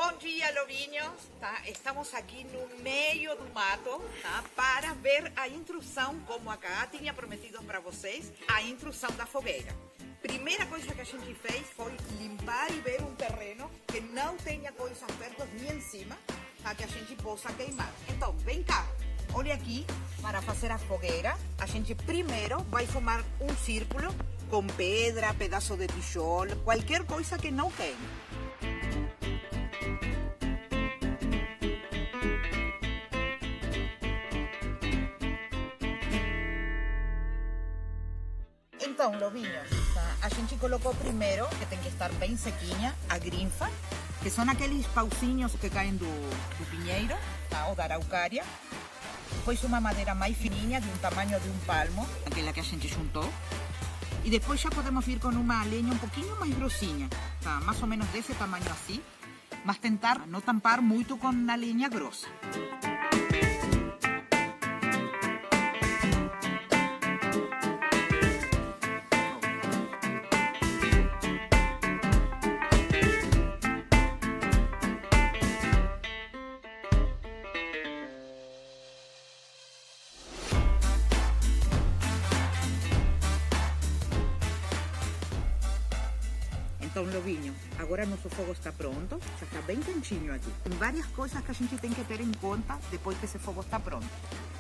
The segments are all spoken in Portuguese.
Bom dia, lobinhos, tá? Estamos aqui no meio do mato, tá? Para ver a intrusão, como a Cá tinha prometido para vocês, a intrusão da fogueira. Primeira coisa que a gente fez foi limpar e ver um terreno que não tenha coisas perto nem em cima, para que a gente possa queimar. Então, vem cá, olha aqui, para fazer a fogueira, a gente primeiro vai formar um círculo com pedra, pedaço de tijolo, qualquer coisa que não queime. Então, lobinhos, tá? A gente colocou primeiro, que tem que estar bem sequinha, a grinfa, que são aqueles pauzinhos que caem do pinheiro, tá? Ou da araucária. Depois uma madeira mais fininha, de um tamanho de um palmo, aquela que a gente juntou. E depois já podemos ir com uma lenha um pouquinho mais grossinha, tá? Mais ou menos desse tamanho assim, mas tentar não tampar muito com a lenha grossa. Então, lobinho, agora nosso fogo está pronto, já está bem quentinho aqui. Tem várias coisas que a gente tem que ter em conta depois que esse fogo está pronto.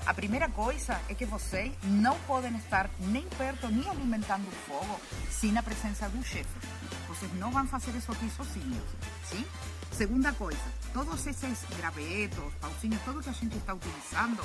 A primeira coisa é que vocês não podem estar nem perto, nem alimentando o fogo sem a presença do chefe. Vocês não vão fazer isso aqui sozinhos, sim? Segunda coisa, todos esses gravetos, pauzinhos, tudo que a gente está utilizando,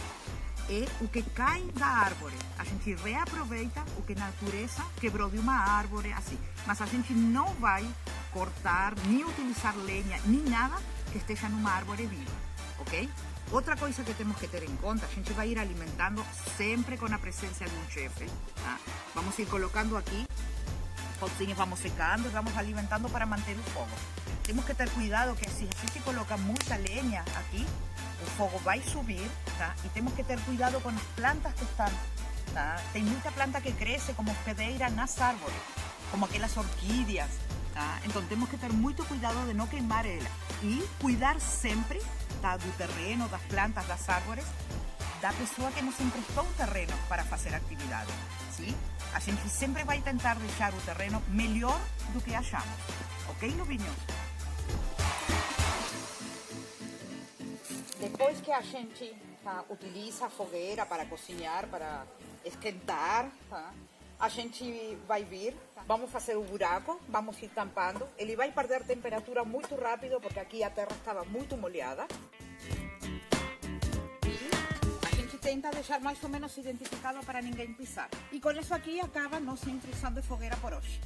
é o que cai da árvore. A gente reaproveita o que a natureza quebrou de uma árvore, assim. Mas a gente não vai cortar, nem utilizar lenha, nem nada que esteja numa árvore viva, ok? Outra coisa que temos que ter em conta, a gente vai ir alimentando sempre com a presença de um chefe, tá? Vamos ir colocando aqui, pauzinhos, vamos secando e vamos alimentando para manter o fogo. Temos que ter cuidado que se a gente coloca muita lenha aqui, o fogo vai subir, tá? E temos que ter cuidado com as plantas que estão, tá? Tem muita planta que cresce como hospedeira nas árvores, como aquelas orquídeas, tá? Então temos que ter muito cuidado de não queimar ela. E cuidar sempre, tá? Do terreno, das plantas, das árvores, da pessoa que nos emprestou o terreno para fazer atividade, sim? A gente sempre vai tentar deixar o terreno melhor do que achamos, ok, lobinhos? Depois que a gente utiliza a fogueira para cozinhar, para esquentar, tá? A gente vai vir, vamos fazer o buraco, vamos ir tampando. Ele vai perder temperatura muito rápido, porque aqui a terra estava muito molhada. E a gente tenta deixar mais ou menos identificado para ninguém pisar. E com isso aqui acaba nossa intrusão de fogueira por hoje.